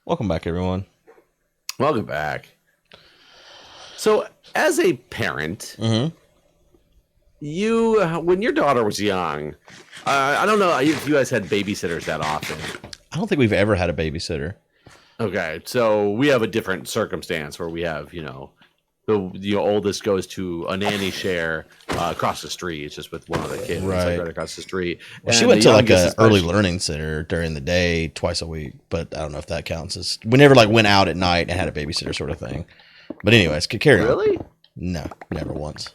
Welcome back, everyone. Welcome back. So, as a parent, Mm-hmm. when your daughter was young, I don't know if you guys had babysitters that often. I don't think we've ever had a babysitter. Okay, so we have a different circumstance where we have, the oldest goes to a nanny share across the street. It's just with one other kid. It's like Right. right across the street. Well, she And the went to like youngest, a early especially, learning center during the day twice a week, but I don't know if that counts as we never like went out at night and had a babysitter sort of thing. But anyways, could carry on. really? No, never once.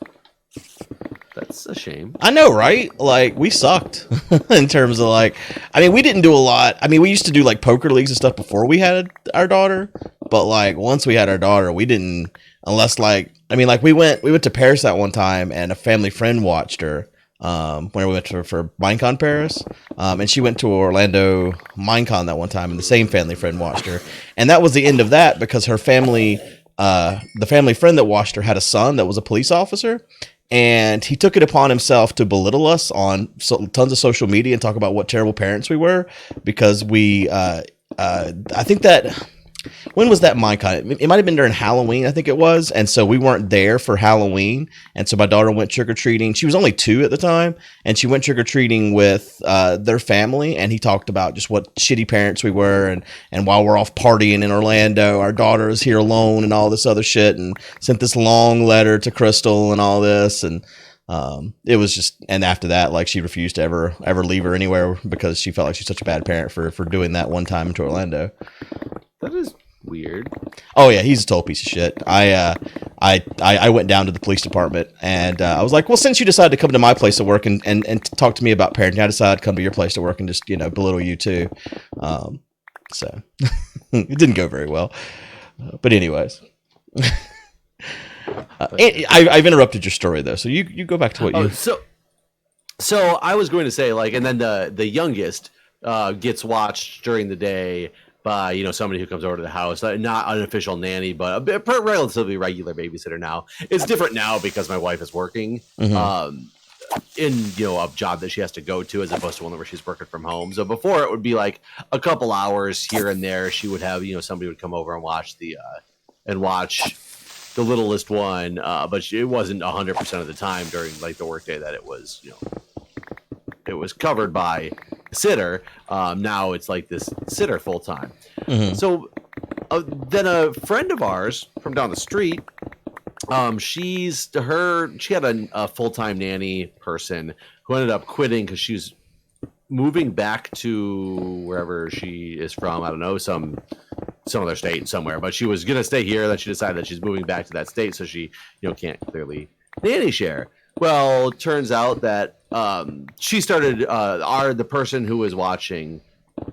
That's a shame. I know, right? Like we sucked in terms of like, I mean, we didn't do a lot. I mean, we used to do like poker leagues and stuff before we had our daughter, but like once we had our daughter, we didn't unless like, I mean, like we went to Paris that one time and a family friend watched her. When we went to for Minecon Paris, and she went to Orlando Minecon that one time, and the same family friend watched her, and that was the end of that because her family, the family friend that watched her had a son that was a police officer, and he took it upon himself to belittle us on tons of social media and talk about what terrible parents we were because I think that when was that Minecon? It might have been during Halloween, I think it was, and so we weren't there for Halloween, and so my daughter went trick or treating. She was only 2 at the time, and she went trick or treating with their family, and he talked about just what shitty parents we were, and while we're off partying in Orlando, our daughter is here alone, and all this other shit, and sent this long letter to Crystal and all this, and it was just, and after that, like she refused to ever leave her anywhere because she felt like she's such a bad parent for doing that one time to Orlando. That is weird. Oh yeah, he's a total piece of shit. I went down to the police department and I was like, well, since you decided to come to my place to work and talk to me about parenting, I decided to come to your place to work and just belittle you too. So it didn't go very well. But anyways, I've interrupted your story though, so you go back to what Oh, you. so I was going to say, like, and then the youngest gets watched during the day by somebody who comes over to the house, not an official nanny, but a relatively regular babysitter. Now it's different now because my wife is working in a job that she has to go to as opposed to one where she's working from home. So before it would be like a couple hours here and there. She would have somebody would come over and watch the littlest one, but it wasn't 100% of the time during like the workday that it was it was covered by a sitter. Now it's like this sitter full time. Mm-hmm. So then a friend of ours from down the street, she had a full time nanny person who ended up quitting because she was moving back to wherever she is from. I don't know, some other state somewhere, but she was gonna stay here. Then she decided that she's moving back to that state, so she can't clearly nanny share. Well, it turns out that she started the person who was watching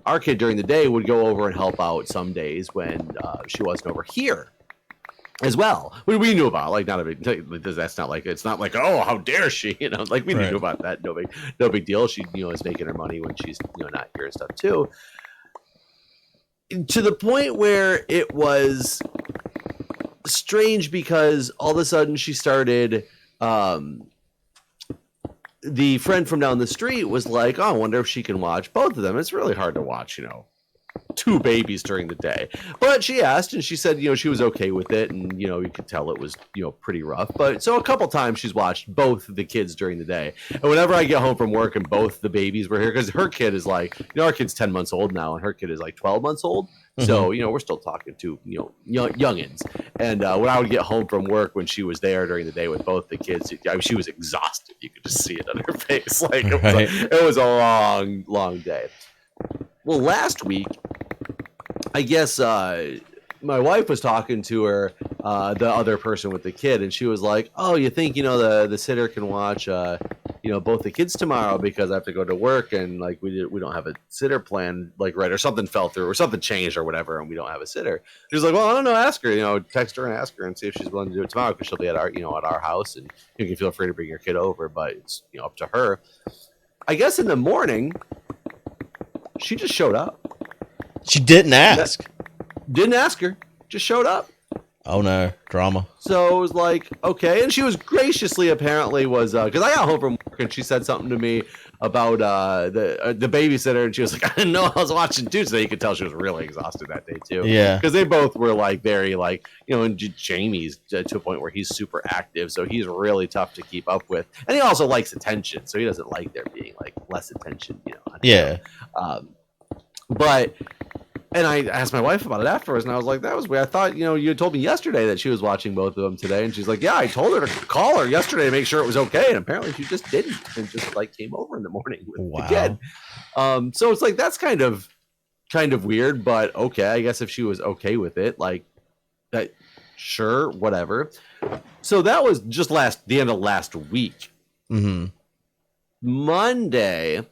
our kid during the day would go over and help out some days when she wasn't over here as well. We knew about, like, not a big. That's not like, it's not like, oh, how dare she, like we Right. knew about that. No big deal. She is making her money when she's not here and stuff too. To the point where it was strange because all of a sudden she started. The friend from down the street was like, oh, I wonder if she can watch both of them. It's really hard to watch, 2 babies during the day. But she asked and she said, she was okay with it. And, you could tell it was, pretty rough. But so a couple times she's watched both the kids during the day. And whenever I get home from work and both the babies were here, because her kid is like, our kid's 10 months old now and her kid is like 12 months old. So, we're still talking to, youngins. And when I would get home from work when she was there during the day with both the kids, she was exhausted. You could just see it on her face. Like it was a long, long day. Well, last week, I guess my wife was talking to her, the other person with the kid, and she was like, oh, you think, the sitter can watch, both the kids tomorrow because I have to go to work and like we don't have a sitter plan, like, right, or something fell through or something changed or whatever, and we don't have a sitter. She's like, well, I don't know, ask her, text her and ask her and see if she's willing to do it tomorrow because she'll be at our, at our house and you can feel free to bring your kid over, but it's, up to her. I guess in the morning, she just showed up. She didn't ask. Didn't ask her, just showed up. Oh no, drama. So it was like, okay. And she was graciously apparently was because I got home from work and she said something to me about the babysitter, and she was like, I didn't know I was watching too. So you could tell she was really exhausted that day too. Yeah. Because they both were like very like, you know, and Jamie's to a point where he's super active, so he's really tough to keep up with, and he also likes attention, so he doesn't like there being like less attention, you know. Yeah. But and I asked my wife about it afterwards, and I was like, that was weird. I thought, you know, you had told me yesterday that she was watching both of them today. And she's like, yeah, I told her to call her yesterday to make sure it was okay. And apparently she just didn't, and just like came over in the morning with the kid. So it's like, that's kind of weird, but okay. I guess if she was okay with it, like that, sure, whatever. So that was just the end of last week. Mm-hmm. Monday,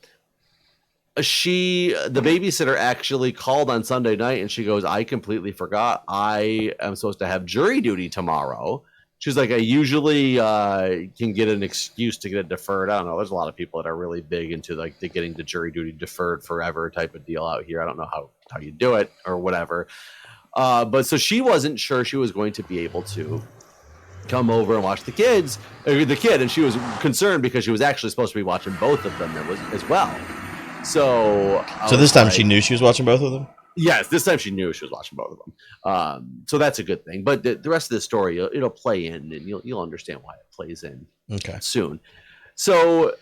the babysitter actually called on Sunday night, and she goes, I completely forgot I am supposed to have jury duty tomorrow. She's like, I usually can get an excuse to get it deferred. I don't know. There's a lot of people that are really big into like the getting the jury duty deferred forever type of deal out here. I don't know how you do it or whatever. But so she wasn't sure she was going to be able to come over and watch the kid, and she was concerned because she was actually supposed to be watching both of them as well. So this time she knew she was watching both of them? Yes, this time she knew she was watching both of them. So that's a good thing. But the rest of the story, it'll play in, and you'll understand why it plays in soon. So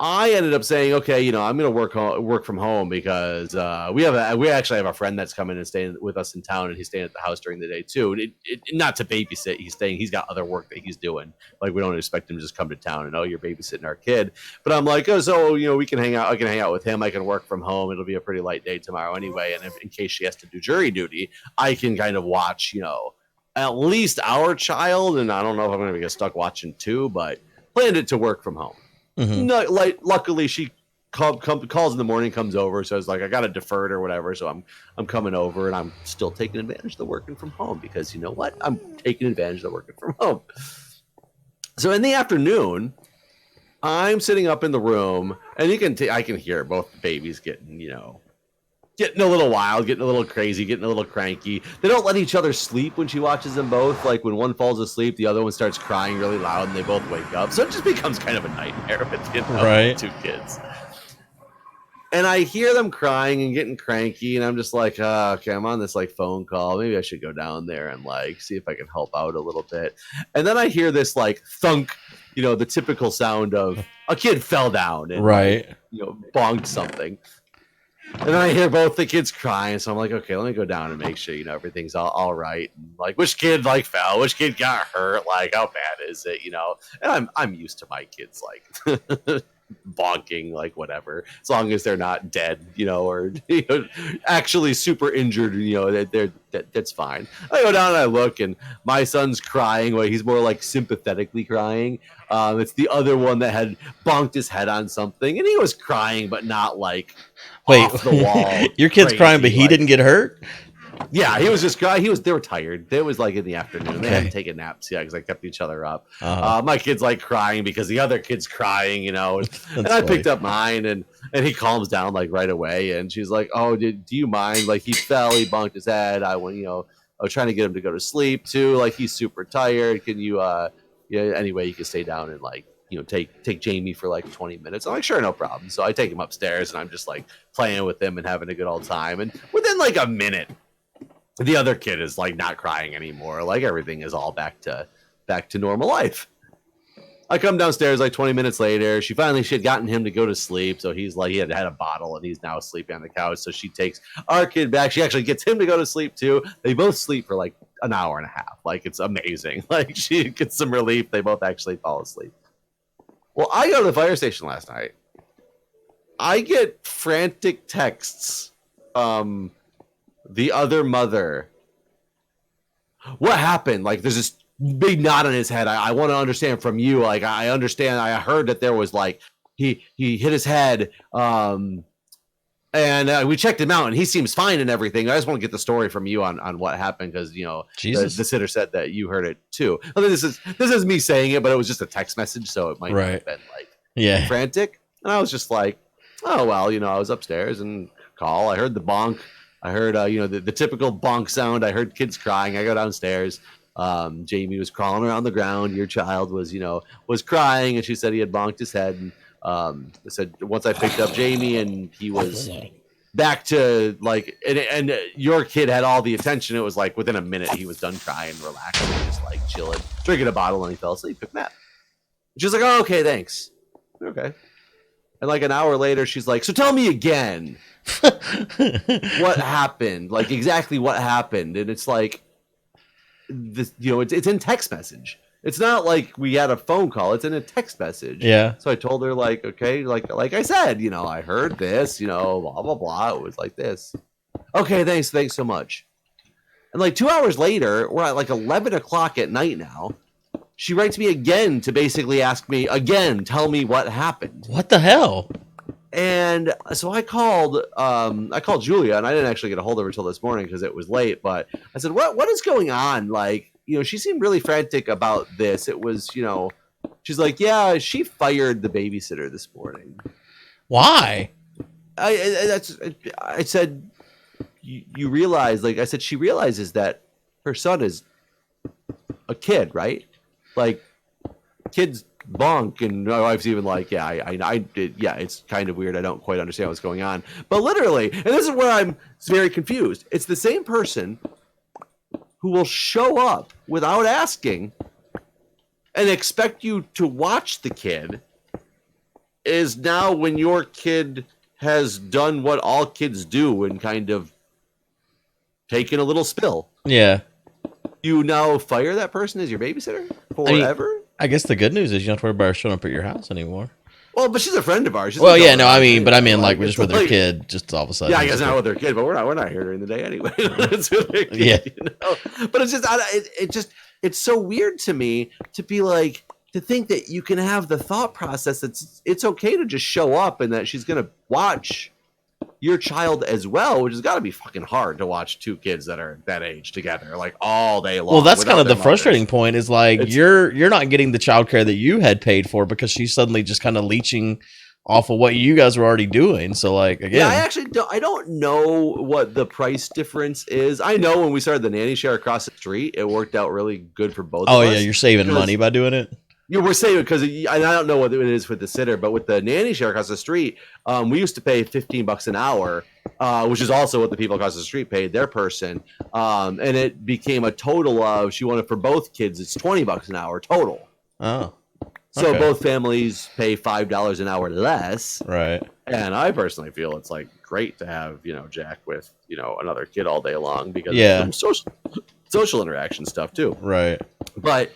I ended up saying, okay, you know, I'm going to work from home because we actually have a friend that's coming and staying with us in town, and he's staying at the house during the day too. Not to babysit, he's got other work that he's doing. Like, we don't expect him to just come to town and, oh, you're babysitting our kid. But I'm like, oh, so, you know, we can hang out. I can hang out with him. I can work from home. It'll be a pretty light day tomorrow anyway. And in case she has to do jury duty, I can kind of watch, you know, at least our child. And I don't know if I'm going to get stuck watching two, but planned it to work from home. Mm-hmm. No, like luckily she calls in the morning, comes over, so it's like I got to defer it or whatever. So I'm coming over, and I'm still taking advantage of the working from home because you know what? I'm taking advantage of the working from home. So in the afternoon, I'm sitting up in the room, and I can hear both babies getting a little wild, getting a little crazy, getting a little cranky. They don't let each other sleep when she watches them both. Like when one falls asleep, the other one starts crying really loud, and they both wake up. So it just becomes kind of a nightmare with two kids. And I hear them crying and getting cranky, and I'm just like, okay, I'm on this like phone call. Maybe I should go down there and like see if I can help out a little bit. And then I hear this like thunk, you know, the typical sound of a kid fell down and bonked something. And then I hear both the kids crying, so I'm like, okay, let me go down and make sure, you know, everything's all right. And like, which kid like fell? Which kid got hurt? Like, how bad is it? You know? And I'm used to my kids like bonking, like whatever, as long as they're not dead, you know, or actually super injured. You know, that's fine. I go down and I look, and my son's crying. Well, he's more like sympathetically crying. It's the other one that had bonked his head on something, and he was crying, but not like. Off the wall. Your kid's crying, but he didn't get hurt? Yeah, he was just crying. They were tired. It was like in the afternoon. Okay. They hadn't taken naps yet because I kept each other up. My kid's like crying because the other kid's crying, you know. And I picked up mine, and he calms down like right away. And she's like, "Oh, do you mind? Like he fell, he bumped his head. I was trying to get him to go to sleep too. Like he's super tired. Can you anyway, you can stay down and like." You know, take Jamie for like 20 minutes. I'm like, sure, no problem. So I take him upstairs, and I'm just like playing with him and having a good old time. And within like a minute, the other kid is like not crying anymore. Like everything is all back to normal life. I come downstairs like 20 minutes later. She had gotten him to go to sleep. So he's like, he had a bottle, and he's now sleeping on the couch. So she takes our kid back. She actually gets him to go to sleep too. They both sleep for like an hour and a half. Like it's amazing. Like she gets some relief. They both actually fall asleep. Well, I go to the fire station last night. I get frantic texts. The other mother. What happened? Like, there's this big knot on his head. I want to understand from you. Like, I understand. I heard that there was like he hit his head. And we checked him out, and he seems fine and everything. I just want to get the story from you on what happened because you know the sitter said that you heard it too. I mean, this is me saying it, but it was just a text message, so it might not have been like frantic. And I was just like, oh well, you know, I was upstairs and I heard the bonk. I heard the typical bonk sound. I heard kids crying. I go downstairs. Jamie was crawling around the ground. Your child was, was crying, and she said he had bonked his head. And I said once I picked up Jamie, and he was back to like, and your kid had all the attention. It was like within a minute he was done crying, relaxing, just like chilling, drinking a bottle, and he fell asleep. Took a nap. She was like, "Oh, okay, thanks." Okay. And like an hour later, she's like, "So tell me again, what happened? Like exactly what happened?" And it's like, this, it's in text message. It's not like we had a phone call. It's in a text message. Yeah. So I told her like, okay, like I said, I heard this, blah blah blah. It was like this. Okay, thanks so much. And like 2 hours later, we're at like 11 o'clock at night now. She writes me again to basically ask me again, tell me what happened. What the hell? And so I called Julia, and I didn't actually get a hold of her until this morning because it was late. But I said, what is going on? Like, she seemed really frantic about this. It was, she's like, yeah, she fired the babysitter this morning. Why? I said, you realize, like I said, she realizes that her son is a kid, right? Like, kids bonk, and my wife's even like, yeah, I did. Yeah, it's kind of weird. I don't quite understand what's going on. But literally, and this is where I'm very confused. It's the same person who will show up without asking and expect you to watch the kid is now when your kid has done what all kids do and kind of taken a little spill. Yeah. You now fire that person as your babysitter forever? I guess the good news is you don't have to worry about her showing up at your house anymore. Well, but she's a friend of ours. She's but I mean, like, we're just with her kid, just all of a sudden. Yeah, I guess not with her kid, but we're not here during the day anyway. Yeah. But it's so weird to me to be like, to think that you can have the thought process that it's okay to just show up and that she's going to watch your child as well, which has got to be fucking hard to watch two kids that are that age together, like all day long. Well, that's kind of the frustrating point is like you're not getting the childcare that you had paid for because she's suddenly just kind of leeching off of what you guys were already doing. So like, again, I don't know what the price difference is. I know when we started the nanny share across the street, it worked out really good for both of us. Oh yeah, you're saving money by doing it. We're saving because I don't know what it is with the sitter, but with the nanny share across the street, we used to pay $15 an hour, which is also what the people across the street paid their person. And it became a total of, she wanted for both kids, it's $20 an hour total. Oh. So both families pay $5 an hour less. Right. And I personally feel it's like great to have, Jack with, another kid all day long because of some social interaction stuff too. Right. But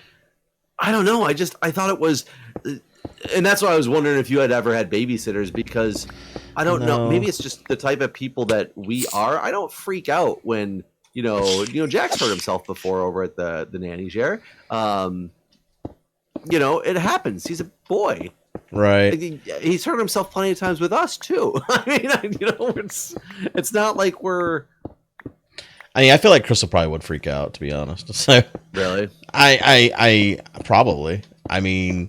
I don't know. I thought it was, and that's why I was wondering if you had ever had babysitters because I don't know. Maybe it's just the type of people that we are. I don't freak out when, Jack's hurt himself before over at the nanny share. It happens. He's a boy. Right. He's hurt himself plenty of times with us too. I mean, it's not like we're. I mean, I feel like Crystal probably would freak out, to be honest. So really, I probably. I mean,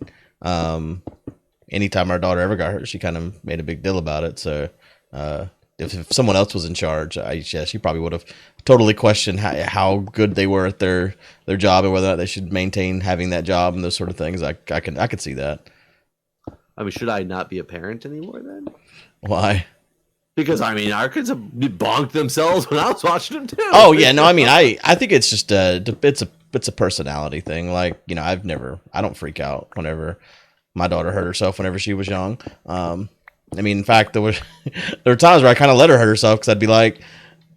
anytime our daughter ever got hurt, she kind of made a big deal about it. So if someone else was in charge, she probably would have totally questioned how good they were at their job and whether or not they should maintain having that job and those sort of things. I could see that. I mean, should I not be a parent anymore then? Why? Because our kids have bonked themselves when I was watching them too. Oh yeah, no, I mean, I think it's just it's a personality thing. Like, I don't freak out whenever my daughter hurt herself whenever she was young. I mean, in fact, there were times where I kind of let her hurt herself because I'd be like,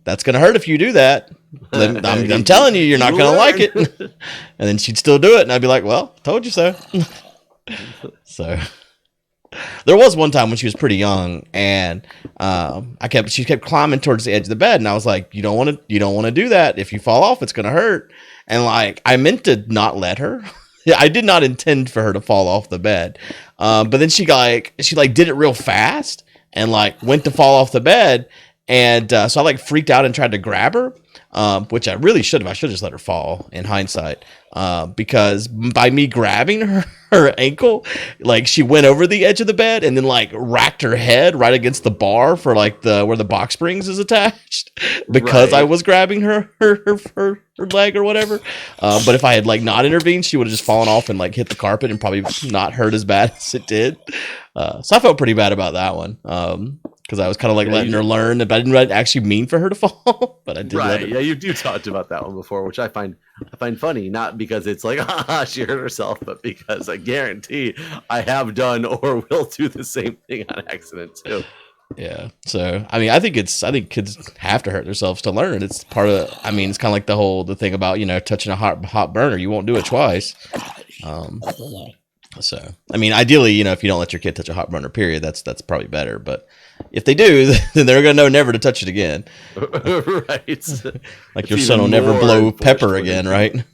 "That's gonna hurt if you do that." I'm telling you, you're not gonna like it. And then she'd still do it, and I'd be like, "Well, told you so." So. There was one time when she was pretty young, and she kept climbing towards the edge of the bed, and I was like, "You don't want to do that. If you fall off, it's gonna hurt." And like, I meant to not let her. I did not intend for her to fall off the bed, but then she did it real fast and like went to fall off the bed, And so I like freaked out and tried to grab her, which I really should have. I should have just let her fall in hindsight, because by me grabbing her ankle, like she went over the edge of the bed and then like racked her head right against the bar for like where the box springs is attached, because I was grabbing her leg or whatever. But if I had like not intervened, she would have just fallen off and like hit the carpet and probably not hurt as bad as it did. So I felt pretty bad about that one. Because I was kind of like letting her learn, but I didn't actually mean for her to fall. But I did. Right? Yeah, you talked about that one before, which I find funny. Not because it's like she hurt herself, but because I guarantee I have done or will do the same thing on accident too. Yeah. So I mean, I think kids have to hurt themselves to learn. It's part of. I mean, it's kind of like the thing about touching a hot burner. You won't do it twice. So I mean, ideally, if you don't let your kid touch a hot burner, period, that's probably better. But if they do, then they're gonna know never to touch it again. Right. Like your son will never blow pepper again, right?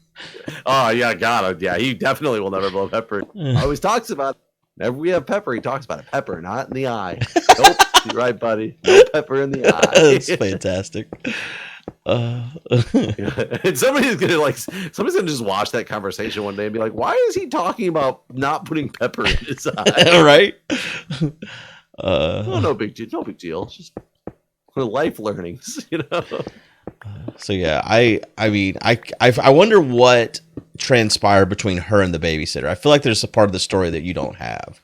Oh yeah, God, yeah, he definitely will never blow pepper. Always talks about whenever we have pepper, he talks about it. Pepper, not in the eye. Nope, you're right, buddy. No pepper in the eye. That's fantastic. And somebody's gonna just watch that conversation one day and be like, why is he talking about not putting pepper in his eye? Right. No big deal, just life learnings. So yeah, I mean I wonder what transpired between her and the babysitter. I feel like there's a part of the story that you don't have.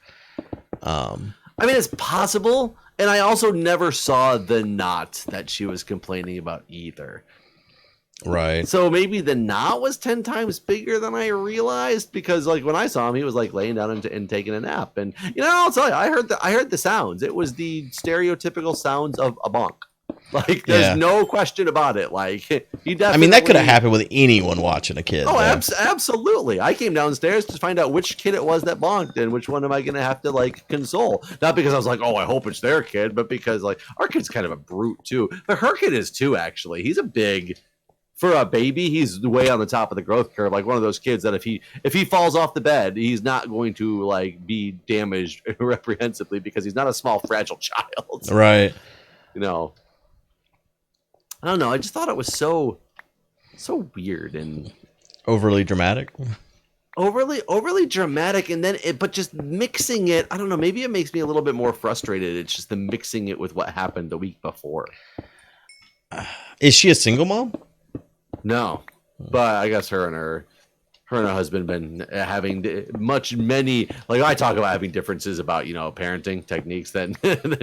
I mean, it's possible. And I also never saw the knot that she was complaining about either. Right. So maybe the knot was 10 times bigger than I realized, because like when I saw him, he was like laying down and taking a nap. And I'll tell you, I heard the sounds. It was the stereotypical sounds of a bonk. Like there's no question about it. Like he definitely. I mean, that could have happened with anyone watching a kid. Oh, absolutely! I came downstairs to find out which kid it was that bonked and which one am I going to have to like console. Not because I was like, oh, I hope it's their kid, but because like our kid's kind of a brute too. But her kid is too. Actually, he's a big. For a baby, he's way on the top of the growth curve. Like one of those kids that if he falls off the bed, he's not going to like be damaged irreprehensibly because he's not a small fragile child. Right. I don't know. I just thought it was so weird and overly dramatic. Overly dramatic, and then but just mixing it. I don't know. Maybe it makes me a little bit more frustrated. It's just the mixing it with what happened the week before. Is she a single mom? No, but I guess her and her husband been having many like I talk about having differences about parenting techniques than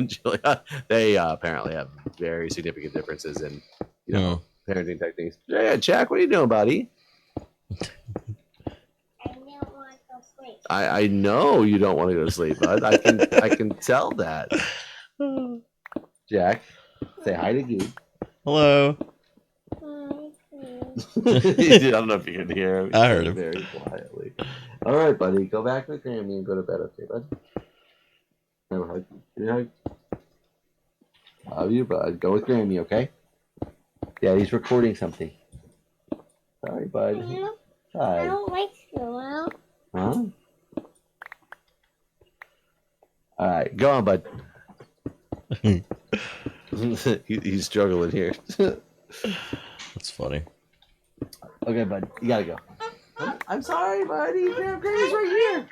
Julia. They apparently have very significant differences in parenting techniques. Yeah, Jack, what are you doing, buddy? I don't want to go sleep. I know you don't want to go to sleep, bud. I can tell that. Jack, say hi to Gee. Hello. I don't know if you can hear him. I heard him very quietly. All right, buddy, go back with Grammy and go to bed, okay, bud? Have a hug. Give me a hug. Love you, bud. Go with Grammy, okay? Daddy's recording something. Sorry, bud. I Hi. don't like school. Huh? All right, go on, bud. He's struggling here. That's funny. Okay, bud, you gotta go. I'm sorry, buddy. Grammy's right here.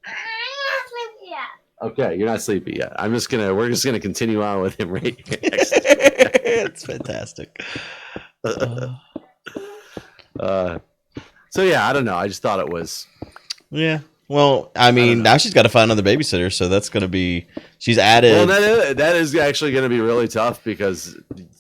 I'm not sleepy yet. Okay, you're not sleepy yet. We're just gonna continue on with him right here. It's fantastic. So yeah, I don't know. I just thought it was. Yeah. Well, I mean, now she's got to find another babysitter, so that's going to be. She's added. Well, that is actually going to be really tough because,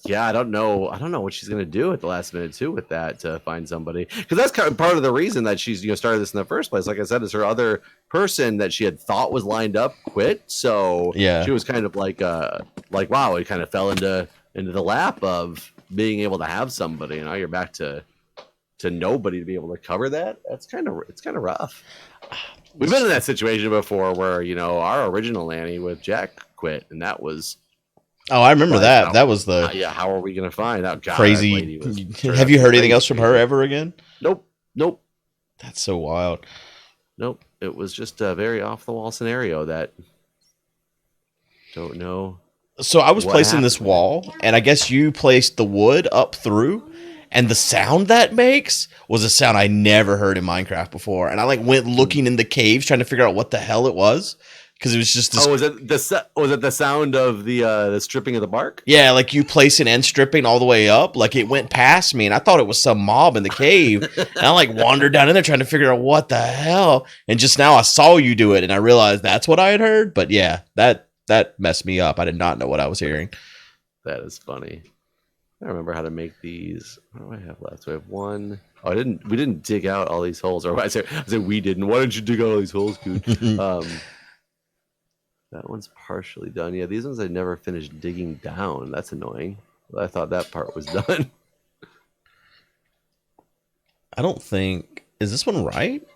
yeah, I don't know what she's going to do at the last minute too with that to find somebody, because that's kind of part of the reason that she's started this in the first place. Like I said, is her other person that she had thought was lined up quit, so yeah, she was kind of like wow, it kind of fell into the lap of being able to have somebody, and now you're back to nobody to be able to cover that. It's kind of rough. We've been in that situation before where, our original nanny with Jack quit, and that was. Oh, I remember that. That was the. Yeah, how are we going to find out? God, crazy. Have you heard anything else from her ever again? Nope. That's so wild. Nope. It was just a very off the wall scenario that. Don't know So I was What placing this happened? wall, and I guess you placed the wood up through, and the sound that makes was a sound I never heard in Minecraft before. And I like went looking in the caves trying to figure out what the hell it was, because it was just this. Oh, was it the sound of the stripping of the bark? Yeah, like you placing and stripping all the way up. Like it went past me, and I thought it was some mob in the cave. And I like wandered down in there trying to figure out what the hell. And just now I saw you do it, and I realized that's what I had heard. But yeah, that messed me up. I did not know what I was hearing. That is funny. I remember how to make these. What do I have left? So I have one. Oh, we didn't dig out all these holes. Or I said we didn't. Why didn't you dig out all these holes, dude? That one's partially done. Yeah, these ones I never finished digging down. That's annoying. I thought that part was done. I don't think, is this one right?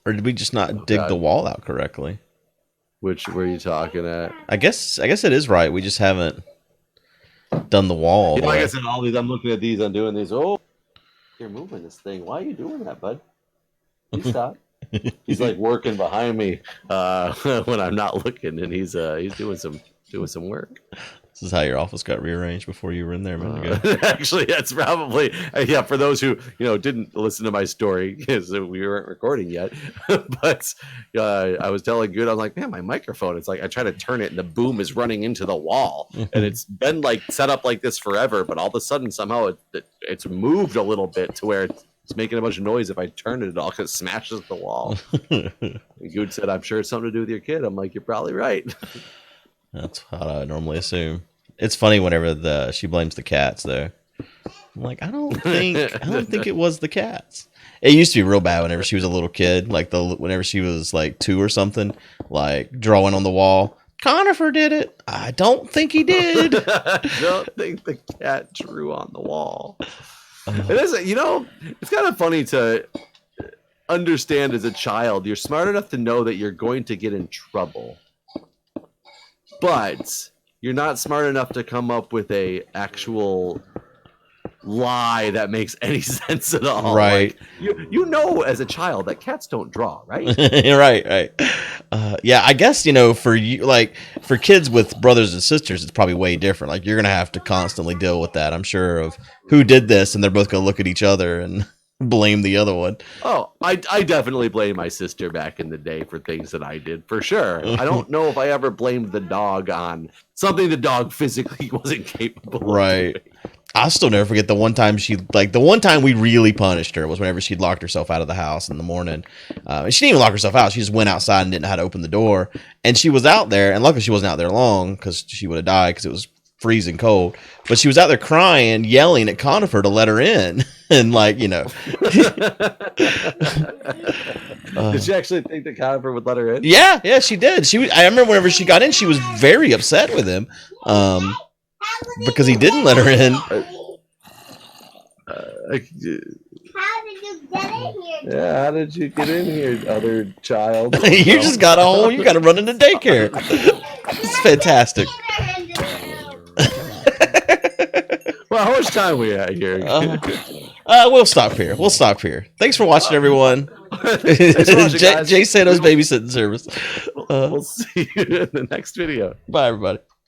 Or did we just not dig God. the wall out correctly? Which were you talking at? I guess it is right. We just haven't done the wall. Yeah, like I said, all these. I'm looking at these. I'm doing these. Oh, you're moving this thing. Why are you doing that, bud? You stop. He's like working behind me when I'm not looking, and he's doing some work. This is how your office got rearranged before you were in there a minute ago. Actually, that's probably yeah. For those who didn't listen to my story, because we weren't recording yet, but I was telling Good, I was like, man, my microphone. It's like I try to turn it, and the boom is running into the wall, and it's been like set up like this forever. But all of a sudden, somehow it's moved a little bit to where it's making a bunch of noise if I turn it at all because it smashes the wall. Good said, I'm sure it's something to do with your kid. I'm like, you're probably right. That's how I normally assume. It's funny whenever she blames the cats though. I'm like, I don't think it was the cats. It used to be real bad whenever she was a little kid, like whenever she was like 2 or something, like drawing on the wall. Conifer did it. I don't think he did. I don't think the cat drew on the wall. It is, it's kind of funny to understand as a child. You're smart enough to know that you're going to get in trouble, but you're not smart enough to come up with a actual lie that makes any sense at all. Right. Like, as a child that cats don't draw, right? right. Yeah, I guess, for you, like for kids with brothers and sisters, it's probably way different. Like you're going to have to constantly deal with that, I'm sure, of who did this, and they're both going to look at each other and blame the other one. Oh, I definitely blame my sister back in the day for things that I did, for sure. I don't know if I ever blamed the dog on something the dog physically wasn't capable of right doing. I'll still never forget the one time we really punished her was whenever she'd locked herself out of the house in the morning. And she didn't even lock herself out. She just went outside and didn't know how to open the door. And she was out there, and luckily she wasn't out there long because she would have died because it was freezing cold. But she was out there crying, yelling at Conifer to let her in. And Did she actually think that Conifer would let her in? Yeah, she did. I remember whenever she got in, she was very upset with him. Because he didn't let her in. How did you get in here? Yeah, how did you get in here, other child? You just got you got to run into daycare. It's fantastic. Well, how much time we at here? We'll stop here. Thanks for watching, everyone. Thanks for watching, guys. Jay Sano's babysitting service. We'll see you in the next video. Bye, everybody.